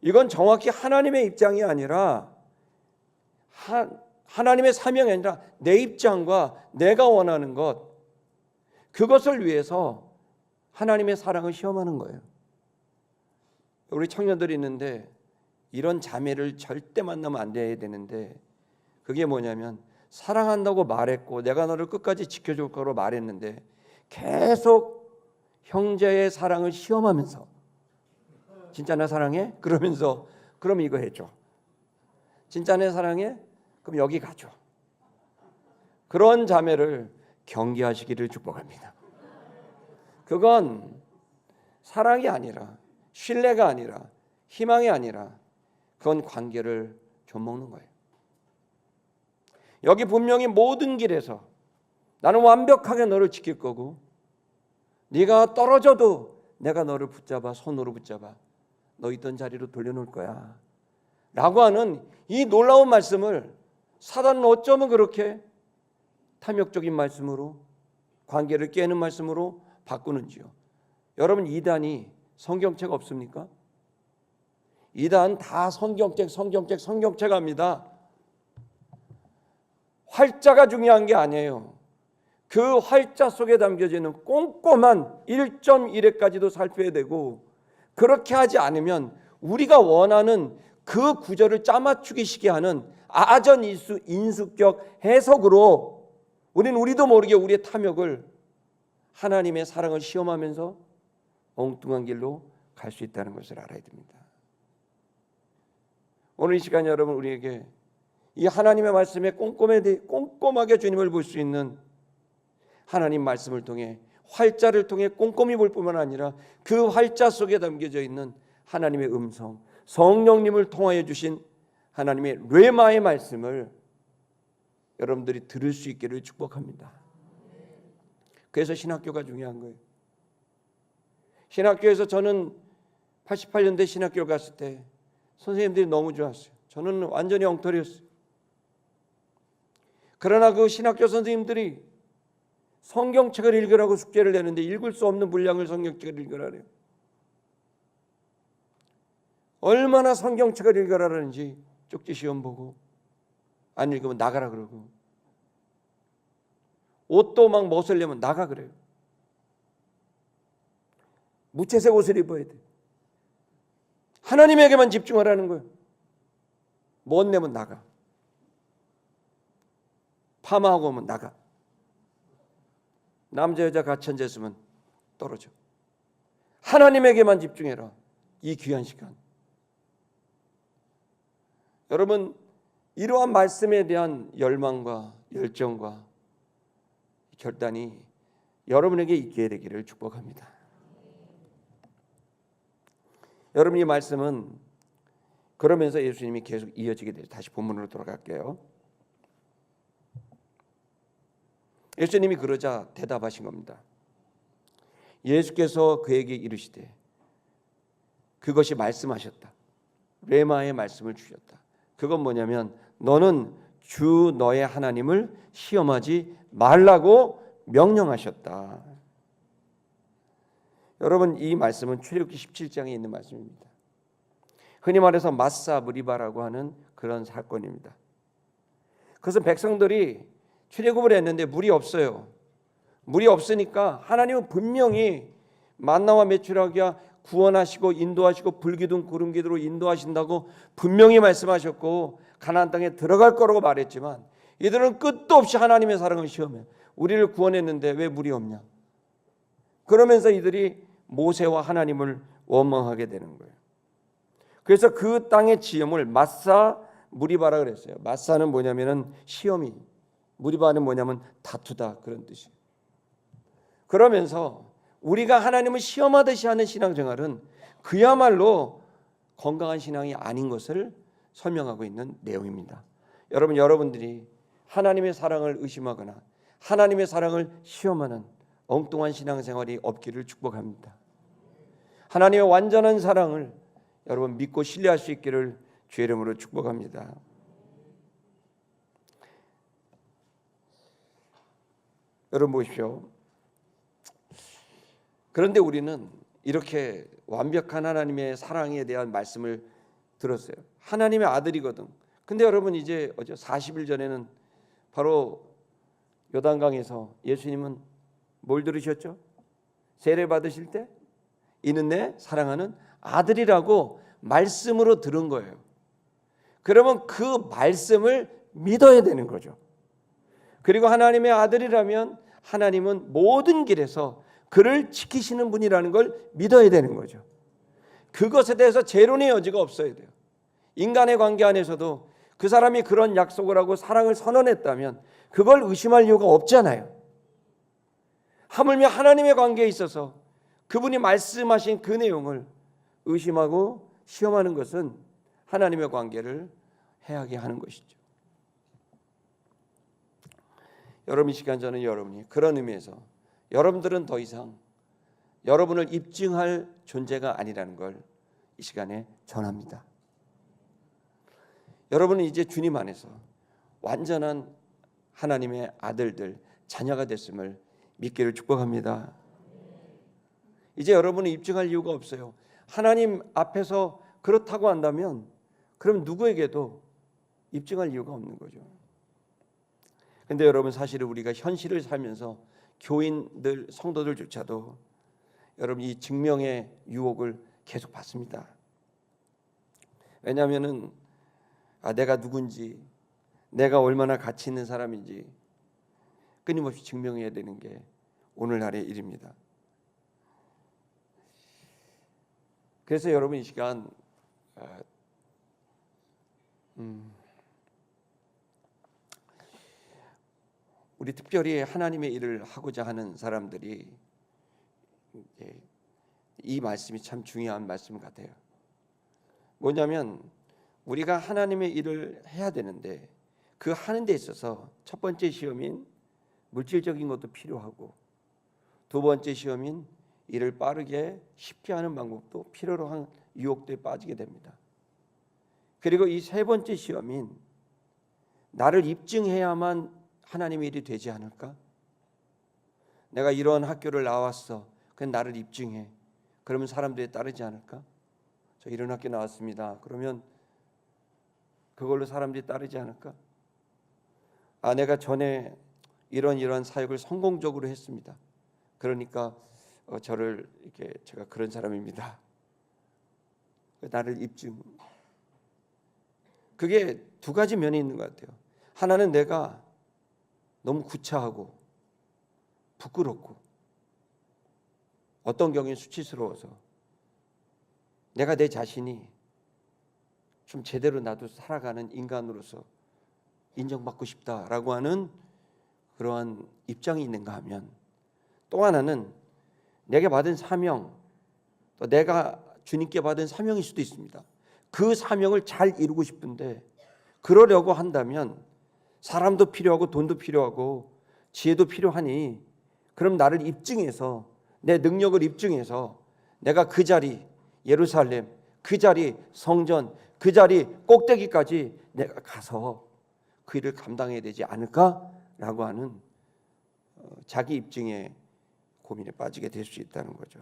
이건 정확히 하나님의 입장이 아니라 하나님의 사명이 아니라 내 입장과 내가 원하는 것, 그것을 위해서 하나님의 사랑을 시험하는 거예요. 우리 청년들이 있는데 이런 자매를 절대 만나면 안 돼야 되는데, 그게 뭐냐면 사랑한다고 말했고 내가 너를 끝까지 지켜줄 거로 말했는데 계속 형제의 사랑을 시험하면서 진짜 나 사랑해? 그러면서 그럼 이거 해줘. 진짜 내 사랑해? 그럼 여기 가줘. 그런 자매를 경계하시기를 축복합니다. 그건 사랑이 아니라, 신뢰가 아니라, 희망이 아니라, 그건 관계를 좀먹는 거예요. 여기 분명히 모든 길에서 나는 완벽하게 너를 지킬 거고, 네가 떨어져도 내가 너를 붙잡아, 손으로 붙잡아 너 있던 자리로 돌려놓을 거야 라고 하는 이 놀라운 말씀을 사단은 어쩌면 그렇게 탐욕적인 말씀으로, 관계를 깨는 말씀으로 바꾸는지요. 여러분, 이단이 성경책 없습니까? 이단 다 성경책 합니다. 활자가 중요한 게 아니에요. 그 활자 속에 담겨지는 꼼꼼한 1.1회까지도 살펴야 되고, 그렇게 하지 않으면 우리가 원하는 그 구절을 짜맞추기식이 하는 아전인수격 해석으로 우리도 모르게 우리의 탐욕을, 하나님의 사랑을 시험하면서 엉뚱한 길로 갈 수 있다는 것을 알아야 됩니다. 오늘 이 시간 여러분, 우리에게 이 하나님의 말씀에 꼼꼼하게 주님을 볼 수 있는, 하나님 말씀을 통해, 활자를 통해 꼼꼼히 볼 뿐만 아니라 그 활자 속에 담겨져 있는 하나님의 음성, 성령님을 통하여 주신 하나님의 뢰마의 말씀을 여러분들이 들을 수 있기를 축복합니다. 그래서 신학교가 중요한 거예요. 신학교에서 저는 88년대 신학교를 갔을 때 선생님들이 너무 좋았어요. 저는 완전히 엉터리였어요. 그러나 그 신학교 선생님들이 성경책을 읽으라고 숙제를 내는데 읽을 수 없는 분량을 성경책을 읽으라래요. 얼마나 성경책을 읽으라는지 쪽지 시험 보고, 안 읽으면 나가라 그러고, 옷도 막 벗으려면 나가 그래요. 무채색 옷을 입어야 돼. 하나님에게만 집중하라는 거예요. 못 내면 나가. 파마하고 오면 나가. 남자 여자 같이 앉아있으면 떨어져. 하나님에게만 집중해라. 이 귀한 시간. 여러분, 이러한 말씀에 대한 열망과 열정과 결단이 여러분에게 있게 되기를 축복합니다. 여러분, 이 말씀은 그러면서 예수님이 계속 이어지게 돼요. 다시 본문으로 돌아갈게요. 예수님이 그러자 대답하신 겁니다. 예수께서 그에게 이르시되, 그것이 말씀하셨다. 레마의 말씀을 주셨다. 그건 뭐냐면, 너는 주 너의 하나님을 시험하지 말라고 명령하셨다. 여러분, 이 말씀은 출애굽기 17장에 있는 말씀입니다. 흔히 말해서 마사 무리바라고 하는 그런 사건입니다. 그래서 백성들이 출애굽을 했는데 물이 없어요. 물이 없으니까 하나님은 분명히 만나와 메추라기야 구원하시고 인도하시고 불기둥 구름기둥으로 인도하신다고 분명히 말씀하셨고 가나안 땅에 들어갈 거라고 말했지만 이들은 끝도 없이 하나님의 사랑을 시험해. 우리를 구원했는데 왜 물이 없냐? 그러면서 이들이 모세와 하나님을 원망하게 되는 거예요. 그래서 그 땅의 지음을 마사 무리바라 그랬어요. 마사는 뭐냐면은 시험이, 무리바는 뭐냐면 다투다 그런 뜻이에요. 그러면서 우리가 하나님을 시험하듯이 하는 신앙생활은 그야말로 건강한 신앙이 아닌 것을 설명하고 있는 내용입니다. 여러분들이 하나님의 사랑을 의심하거나 하나님의 사랑을 시험하는 엉뚱한 신앙생활이 없기를 축복합니다. 하나님의 완전한 사랑을 여러분 믿고 신뢰할 수 있기를 주의 이름으로 축복합니다. 여러분 보십시오. 그런데 우리는 이렇게 완벽한 하나님의 사랑에 대한 말씀을 들었어요. 하나님의 아들이거든. 근데 여러분 이제 40일 전에는 바로 요단강에서 예수님은 뭘 들으셨죠? 세례 받으실 때 이는 내 사랑하는 아들이라고 말씀으로 들은 거예요. 그러면 그 말씀을 믿어야 되는 거죠. 그리고 하나님의 아들이라면 하나님은 모든 길에서 그를 지키시는 분이라는 걸 믿어야 되는 거죠. 그것에 대해서 재론의 여지가 없어야 돼요. 인간의 관계 안에서도 그 사람이 그런 약속을 하고 사랑을 선언했다면 그걸 의심할 이유가 없잖아요. 하물며 하나님의 관계에 있어서 그분이 말씀하신 그 내용을 의심하고 시험하는 것은 하나님의 관계를 해하게 하는 것이죠. 여러분, 이 시간 저는 여러분이 그런 의미에서 여러분들은 더 이상 여러분을 입증할 존재가 아니라는 걸 이 시간에 전합니다. 여러분은 이제 주님 안에서 완전한 하나님의 아들들, 자녀가 됐음을 믿기를 축복합니다. 이제 여러분은 입증할 이유가 없어요. 하나님 앞에서 그렇다고 한다면 그럼 누구에게도 입증할 이유가 없는 거죠. 그런데 여러분, 사실은 우리가 현실을 살면서 교인들, 성도들조차도 여러분 이 증명의 유혹을 계속 받습니다. 왜냐하면은 내가 누군지, 내가 얼마나 가치 있는 사람인지 끊임없이 증명해야 되는 게 오늘날의 일입니다. 그래서 여러분 이 시간 우리 특별히 하나님의 일을 하고자 하는 사람들이 이 말씀이 참 중요한 말씀 같아요. 뭐냐면 우리가 하나님의 일을 해야 되는데 그 하는 데 있어서 첫 번째 시험인 물질적인 것도 필요하고 두 번째 시험인 일을 빠르게 쉽게 하는 방법도 필요로 한 유혹도에 빠지게 됩니다. 그리고 이 세 번째 시험인 나를 입증해야만 하나님의 일이 되지 않을까? 내가 이런 학교를 나왔어. 그냥 나를 입증해. 그러면 사람들이 따르지 않을까? 저 이런 학교 나왔습니다. 그러면 그걸로 사람들이 따르지 않을까? 내가 전에 이런 사역을 성공적으로 했습니다. 그러니까 저를 이렇게 제가 그런 사람입니다. 나를 입증. 그게 두 가지 면이 있는 것 같아요. 하나는 내가 너무 구차하고 부끄럽고 어떤 경우에 수치스러워서 내가 내 자신이 좀 제대로 나도 살아가는 인간으로서 인정받고 싶다라고 하는 그러한 입장이 있는가 하면 또 하나는 내게 받은 사명, 또 내가 주님께 받은 사명일 수도 있습니다. 그 사명을 잘 이루고 싶은데 그러려고 한다면 사람도 필요하고 돈도 필요하고 지혜도 필요하니 그럼 나를 입증해서 내 능력을 입증해서 내가 그 자리 예루살렘, 그 자리 성전, 그 자리 꼭대기까지 내가 가서 그 일을 감당해야 되지 않을까라고 하는 자기 입증의 고민에 빠지게 될 수 있다는 거죠.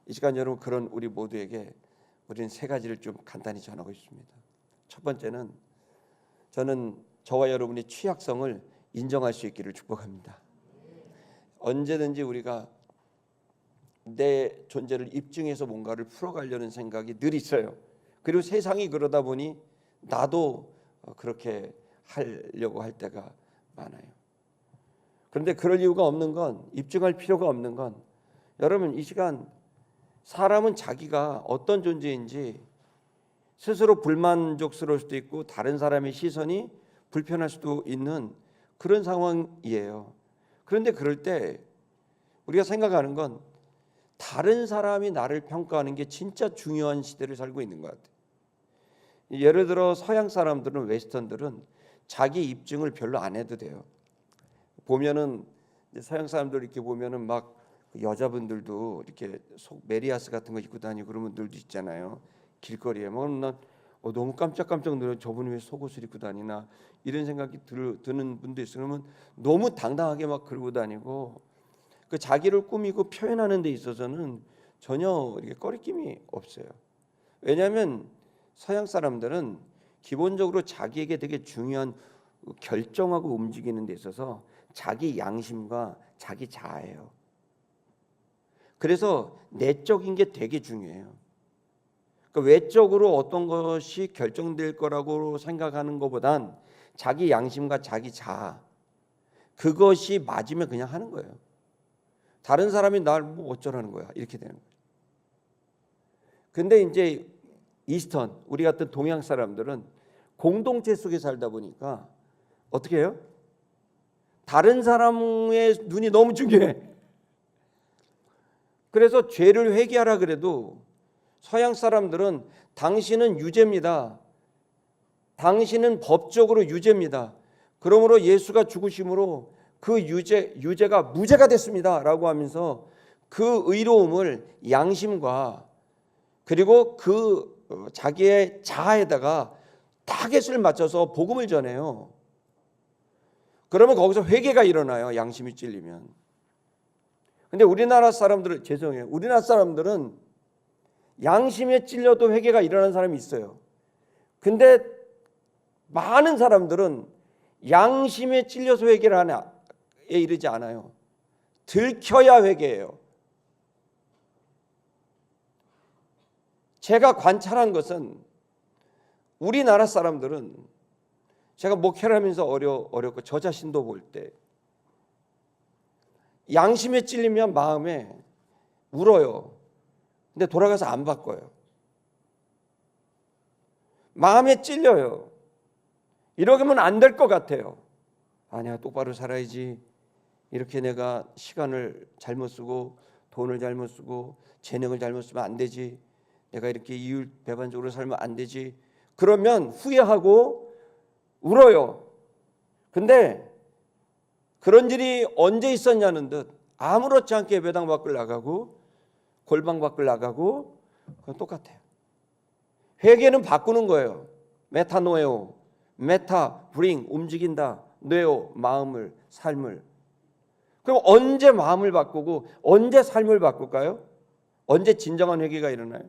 이 시간 여러분 그런 우리 모두에게 우리는 세 가지를 좀 간단히 전하고 있습니다. 첫 번째는 저는 저와 여러분의 취약성을 인정할 수 있기를 축복합니다. 언제든지 우리가 내 존재를 입증해서 뭔가를 풀어가려는 생각이 늘 있어요. 그리고 세상이 그러다 보니 나도 그렇게 하려고 할 때가 많아요. 그런데 그럴 이유가 없는 건, 입증할 필요가 없는 건, 여러분 이 시간 사람은 자기가 어떤 존재인지 스스로 불만족스러울 수도 있고 다른 사람의 시선이 불편할 수도 있는 그런 상황이에요. 그런데 그럴 때 우리가 생각하는 건 다른 사람이 나를 평가하는 게 진짜 중요한 시대를 살고 있는 것 같아요. 예를 들어 서양 사람들은, 웨스턴들은 자기 입증을 별로 안 해도 돼요. 보면은 서양 사람들 이렇게 보면은 막 여자분들도 이렇게 속 메리아스 같은 거 입고 다니고 그런 분들도 있잖아요. 길거리에 난 너무 깜짝깜짝 놀라, 저분이 왜 속옷을 입고 다니나 이런 생각이 드는 분도 있어요. 그러면 너무 당당하게 막 그러고 다니고 그 자기를 꾸미고 표현하는 데 있어서는 전혀 이렇게 꺼리낌이 없어요. 왜냐하면 서양 사람들은 기본적으로 자기에게 되게 중요한 결정하고 움직이는 데 있어서 자기 양심과 자기 자아예요. 그래서 내적인 게 되게 중요해요. 그러니까 외적으로 어떤 것이 결정될 거라고 생각하는 것보단 자기 양심과 자기 자아, 그것이 맞으면 그냥 하는 거예요. 다른 사람이 날 뭐 어쩌라는 거야 이렇게 되는 거예요. 근데 이제 이스턴, 우리 같은 동양 사람들은 공동체 속에 살다 보니까 어떻게 해요? 다른 사람의 눈이 너무 중요해. 그래서 죄를 회개하라 그래도 서양 사람들은 당신은 유죄입니다. 당신은 법적으로 유죄입니다. 그러므로 예수가 죽으심으로 그 유죄가 무죄가 됐습니다 라고 하면서 그 의로움을 양심과 그리고 그 자기의 자아에다가 타겟을 맞춰서 복음을 전해요. 그러면 거기서 회개가 일어나요. 양심이 찔리면. 근데 우리나라 사람들은, 죄송해요, 우리나라 사람들은 양심에 찔려도 회개가 일어나는 사람이 있어요. 근데 많은 사람들은 양심에 찔려서 회개를 하나 이르지 않아요. 들켜야 회개해요. 제가 관찰한 것은 우리나라 사람들은, 제가 목회를 하면서 어렵고 저 자신도 볼 때 양심에 찔리면 마음에 울어요. 근데 돌아가서 안 바꿔요. 마음에 찔려요. 이러면 안 될 것 같아요. 내가 똑바로 살아야지. 이렇게 내가 시간을 잘못 쓰고 돈을 잘못 쓰고 재능을 잘못 쓰면 안 되지. 내가 이렇게 이율 배반적으로 살면 안 되지. 그러면 후회하고 울어요. 근데 그런 일이 언제 있었냐는 듯 아무렇지 않게 배당 밖을 나가고 골방 밖을 나가고 그건 똑같아요. 회개는 바꾸는 거예요. 메타노에오, 메타 브링, 움직인다. 뇌오, 마음을, 삶을. 그럼 언제 마음을 바꾸고 언제 삶을 바꿀까요? 언제 진정한 회개가 일어나요?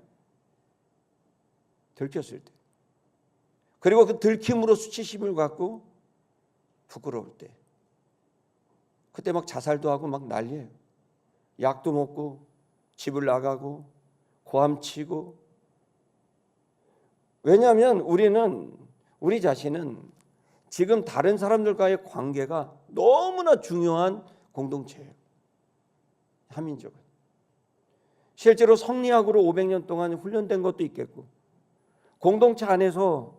들켰을 때. 그리고 그 들킴으로 수치심을 갖고 부끄러울 때. 그때 막 자살도 하고 막 난리예요. 약도 먹고 집을 나가고 고함치고. 왜냐하면 우리 자신은 지금 다른 사람들과의 관계가 너무나 중요한 공동체예요. 한민족은. 실제로 성리학으로 500년 동안 훈련된 것도 있겠고, 공동체 안에서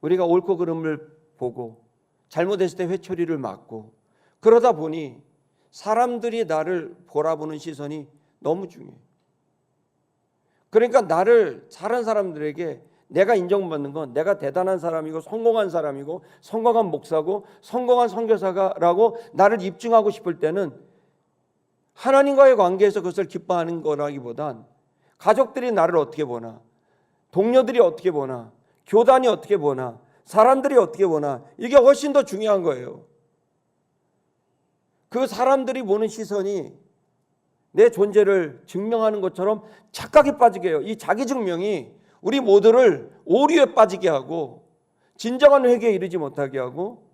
우리가 옳고 그름을 보고 잘못했을 때 회초리를 맞고, 그러다 보니 사람들이 나를 바라보는 시선이 너무 중요해요. 그러니까 나를 다른 사람들에게 내가 인정받는 건 내가 대단한 사람이고 성공한 사람이고 성공한 목사고 성공한 선교사라고 나를 입증하고 싶을 때는 하나님과의 관계에서 그것을 기뻐하는 거라기보단 가족들이 나를 어떻게 보나, 동료들이 어떻게 보나, 교단이 어떻게 보나, 사람들이 어떻게 보나, 이게 훨씬 더 중요한 거예요. 그 사람들이 보는 시선이 내 존재를 증명하는 것처럼 착각에 빠지게 해요. 이 자기 증명이 우리 모두를 오류에 빠지게 하고 진정한 회개에 이르지 못하게 하고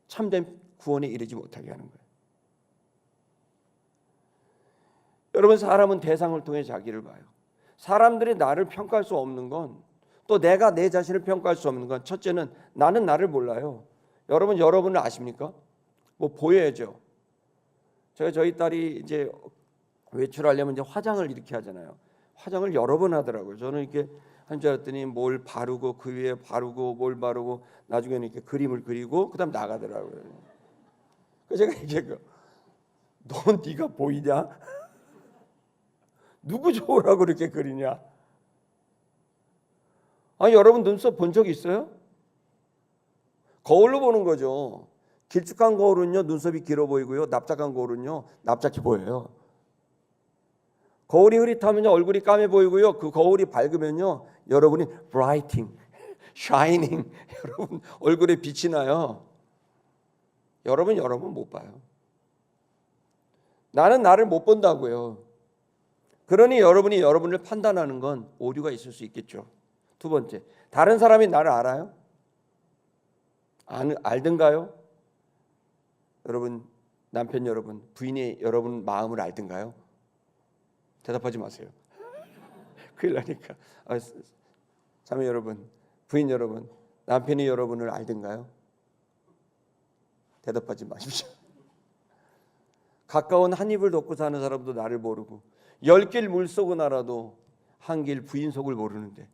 참된 구원에 이르지 못하게 하는 거예요. 여러분, 사람은 대상을 통해 자기를 봐요. 사람들이 나를 평가할 수 없는 건, 또 내가 내 자신을 평가할 수 없는 건, 첫째는 나는 나를 몰라요. 여러분, 여러분을 아십니까? 뭐 보여야죠. 저희 딸이 이제 외출하려면 이제 화장을 이렇게 하잖아요. 화장을 여러 번 하더라고요. 저는 이렇게 한 줄 알았더니 뭘 바르고 그 위에 바르고 뭘 바르고 나중에는 이렇게 그림을 그리고 그다음 나가더라고요. 그래서 제가 이제 넌 네가 보이냐? 누구 좋으라고 그렇게 그리냐? 아니, 여러분 눈썹 본 적 있어요? 거울로 보는 거죠. 길쭉한 거울은요 눈썹이 길어 보이고요, 납작한 거울은요 납작해 보여요. 거울이 흐릿하면요 얼굴이 까매 보이고요, 그 거울이 밝으면요 여러분이 브라이팅, 샤이닝, 여러분 얼굴에 빛이 나요. 여러분 못 봐요. 나는 나를 못 본다고요. 그러니 여러분이 여러분을 판단하는 건 오류가 있을 수 있겠죠. 두 번째, 다른 사람이 나를 알아요? 알든가요? 여러분, 남편 여러분, 부인이 여러분 마음을 알든가요? 대답하지 마세요. 큰일 나니까. 자매 여러분, 부인 여러분, 남편이 여러분을 알든가요? 대답하지 마십시오. 가까운 한 입을 덮고 사는 사람도 나를 모르고 10길 물속은 알아도 한 길 부인 속을 모르는데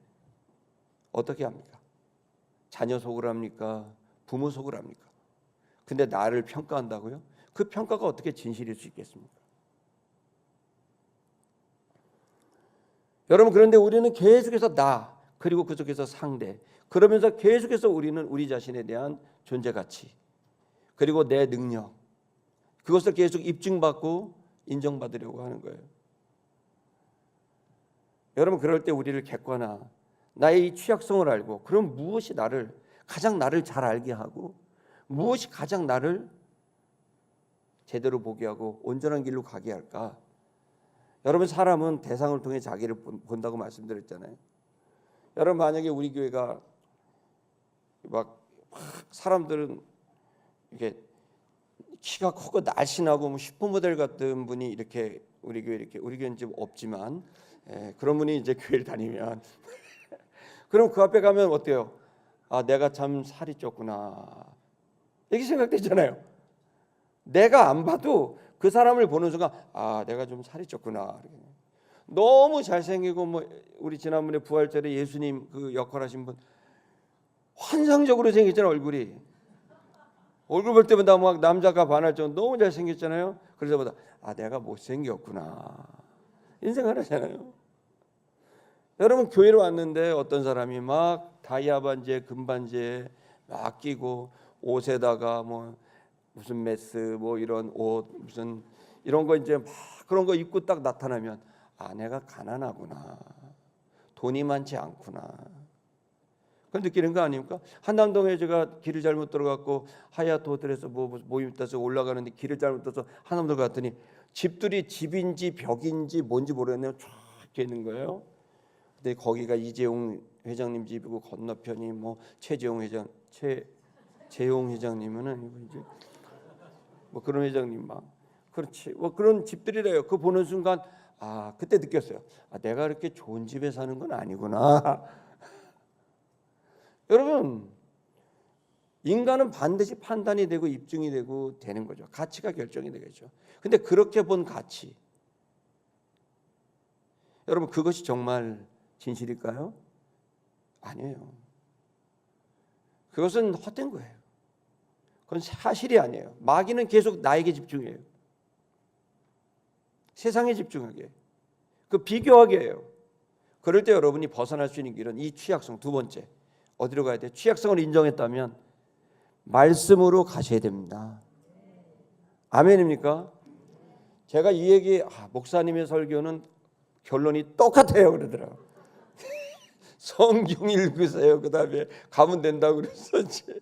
어떻게 합니까? 자녀 속을 합니까? 부모 속을 합니까? 근데 나를 평가한다고요? 그 평가가 어떻게 진실일 수 있겠습니까? 여러분, 그런데 우리는 계속해서 나, 그리고 그 속에서 상대, 그러면서 계속해서 우리는 우리 자신에 대한 존재 가치, 그리고 내 능력, 그것을 계속 입증받고 인정받으려고 하는 거예요. 여러분, 그럴 때 우리를 객관화, 나의 이 취약성을 알고, 그럼 무엇이 가장 나를 잘 알게 하고, 무엇이 가장 나를 제대로 보게 하고 온전한 길로 가게 할까? 여러분, 사람은 대상을 통해 자기를 본다고 말씀드렸잖아요. 여러분, 만약에 우리 교회가 사람들은 이렇게 키가 크고 날씬하고 뭐 슈퍼모델 같은 분이 이렇게 우리 교회는 지금 없지만, 그런 분이 이제 교회를 다니면 그럼 그 앞에 가면 어때요? 내가 참 살이 쪘구나, 이렇게 생각되잖아요. 내가 안 봐도 그 사람을 보는 순간 내가 좀 살이 쪘구나. 너무 잘생기고 뭐 우리 지난번에 부활절에 예수님 그 역할하신 분 환상적으로 생겼잖아요. 얼굴 볼 때마다 막 남자가 반할 정도 너무 잘생겼잖아요. 그래서 내가 못생겼구나 이런 생각을 하잖아요. 여러분, 교회로 왔는데 어떤 사람이 막 다이아 반지에 금 반지에 막 끼고 옷에다가 뭐 무슨 메스 뭐 이런 옷 무슨 이런 거 이제 막 그런 거 입고 딱 나타나면 내가 가난하구나, 돈이 많지 않구나, 그걸 느끼는 거 아닙니까? 한남동에 제가 길을 잘못 들어갔고 하얏트 호텔에서 모임 따서 올라가는데 길을 잘못 떠서 한남동 갔더니 집들이 집인지 벽인지 뭔지 모르겠네요. 쫙 있는 거예요. 근데 거기가 이재용 회장님 집이고 건너편이 뭐 최재용 회장님은 이제 뭐 그런 회장님 막 그렇지 뭐 그런 집들이래요. 그거 보는 순간 그때 느꼈어요. 내가 그렇게 좋은 집에 사는 건 아니구나. 여러분, 인간은 반드시 판단이 되고 입증이 되고 되는 거죠. 가치가 결정이 되겠죠. 근데 그렇게 본 가치, 여러분, 그것이 정말 진실일까요? 아니에요. 그것은 헛된 거예요. 그건 사실이 아니에요. 마귀는 계속 나에게 집중해요. 세상에 집중하게, 비교하게 해요. 그럴 때 여러분이 벗어날 수 있는 길은 이 취약성, 두 번째 어디로 가야 돼요? 취약성을 인정했다면 말씀으로 가셔야 됩니다. 아멘입니까? 제가 이 얘기 목사님의 설교는 결론이 똑같아요 그러더라고요. 성경 읽으세요. 그 다음에 가면 된다고 그랬었지.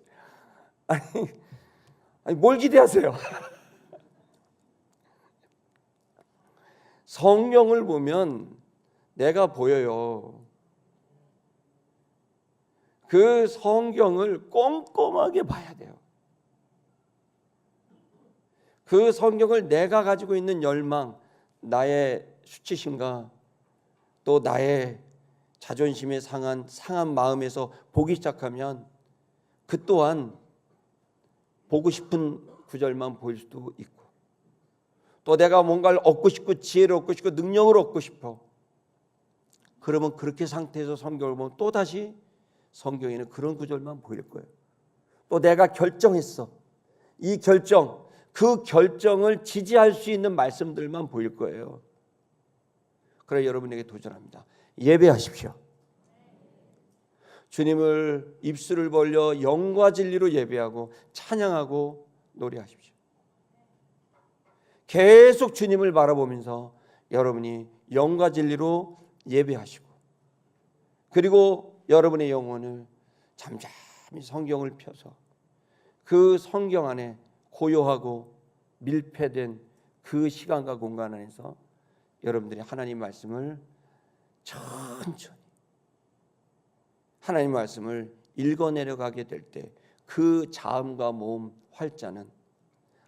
아니 뭘 기대하세요? 성경을 보면 내가 보여요. 그 성경을 꼼꼼하게 봐야 돼요. 그 성경을 내가 가지고 있는 열망, 나의 수치심과 또 나의 자존심에 상한 마음에서 보기 시작하면 그 또한 보고 싶은 구절만 보일 수도 있고, 또 내가 뭔가를 얻고 싶고 지혜를 얻고 싶고 능력을 얻고 싶어. 그러면 그렇게 상태에서 성경을 보면 또다시 성경에는 그런 구절만 보일 거예요. 또 내가 결정했어. 이 결정, 그 결정을 지지할 수 있는 말씀들만 보일 거예요. 그래 여러분에게 도전합니다. 예배하십시오. 주님을 입술을 벌려 영과 진리로 예배하고 찬양하고 노래하십시오. 계속 주님을 바라보면서 여러분이 영과 진리로 예배하시고, 그리고 여러분의 영혼을 잠잠히 성경을 펴서 그 성경 안에 고요하고 밀폐된 그 시간과 공간 안에서 여러분들이 하나님 말씀을 천천히 하나님 말씀을 읽어내려가게 될 때 그 자음과 모음 활자는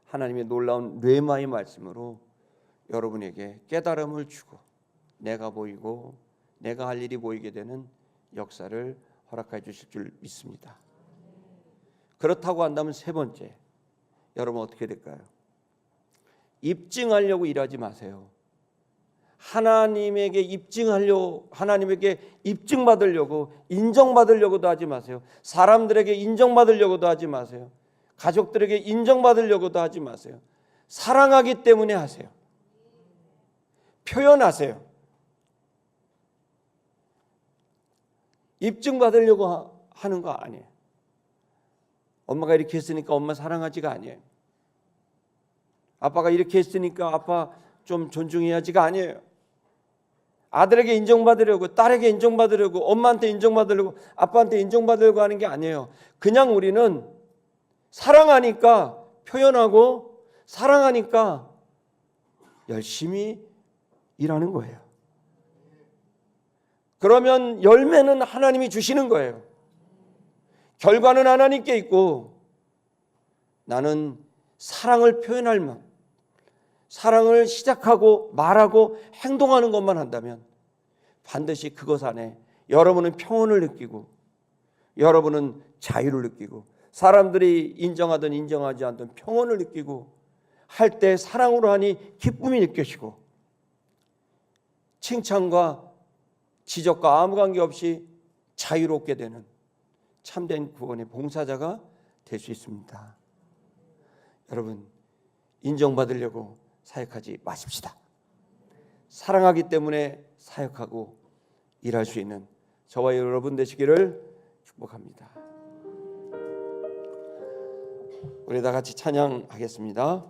하나님의 놀라운 뢰마의 말씀으로 여러분에게 깨달음을 주고 내가 보이고 내가 할 일이 보이게 되는 역사를 허락해 주실 줄 믿습니다. 그렇다고 한다면 세 번째, 여러분 어떻게 될까요? 입증하려고 일하지 마세요. 하나님에게 입증받으려고 인정받으려고도 하지 마세요. 사람들에게 인정받으려고도 하지 마세요. 가족들에게 인정받으려고도 하지 마세요. 사랑하기 때문에 하세요. 표현하세요. 입증받으려고 하는 거 아니에요. 엄마가 이렇게 했으니까 엄마 사랑하지가 아니에요. 아빠가 이렇게 했으니까 아빠 좀 존중해야지가 아니에요. 아들에게 인정받으려고, 딸에게 인정받으려고, 엄마한테 인정받으려고, 아빠한테 인정받으려고 하는 게 아니에요. 그냥 우리는 사랑하니까 표현하고 사랑하니까 열심히 일하는 거예요. 그러면 열매는 하나님이 주시는 거예요. 결과는 하나님께 있고, 나는 사랑을 표현할 만, 사랑을 시작하고 말하고 행동하는 것만 한다면 반드시 그것 안에 여러분은 평온을 느끼고, 여러분은 자유를 느끼고, 사람들이 인정하든 인정하지 않든 평온을 느끼고, 할 때 사랑으로 하니 기쁨이 느껴지고, 칭찬과 지적과 아무 관계없이 자유롭게 되는 참된 구원의 봉사자가 될 수 있습니다. 여러분, 인정받으려고 사역하지 마십시다. 사랑하기 때문에 사역하고 일할 수 있는 저와 여러분 되시기를 축복합니다. 우리 다 같이 찬양하겠습니다.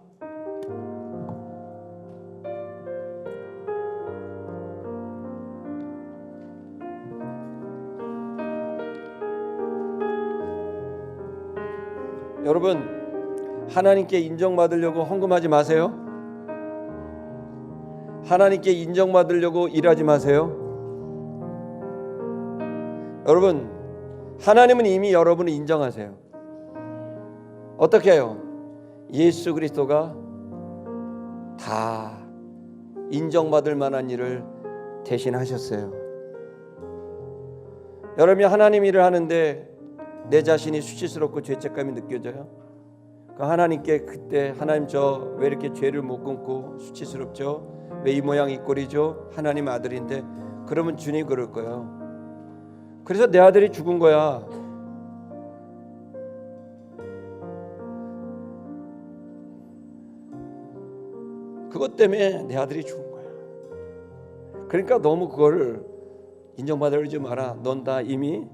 여러분, 하나님께 인정받으려고 헌금하지 마세요. 하나님께 인정받으려고 일하지 마세요. 여러분, 하나님은 이미 여러분을 인정하세요. 어떻게 해요? 예수 그리스도가 다 인정받을 만한 일을 대신하셨어요. 여러분이 하나님 일을 하는데 내 자신이 수치스럽고 죄책감이 느껴져요? 그 하나님께 그때 하나님 저 왜 이렇게 죄를 못 끊고 수치스럽죠? 왜 이 모양 이 꼴이죠? 하나님 아들인데. 그러면 주님 그럴 거예요. 그래서 내 아들이 죽은 거야. 그것 때문에 내 아들이 죽은 거야. 그러니까 너무 그거를 인정받으려지 마라. 넌 다 이미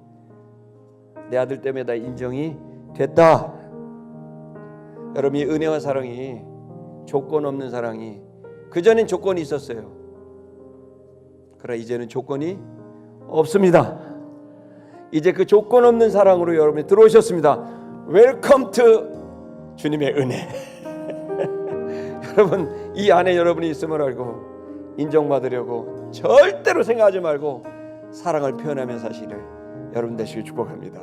내 아들 때문에 다 인정이 됐다. 여러분이 은혜와 사랑이 조건 없는 사랑이, 그전엔 조건이 있었어요. 그러나 이제는 조건이 없습니다. 이제 그 조건 없는 사랑으로 여러분이 들어오셨습니다. 웰컴 투 주님의 은혜. 여러분, 이 안에 여러분이 있음을 알고 인정받으려고 절대로 생각하지 말고 사랑을 표현하며 사시기를 여러분 되시길 축복합니다.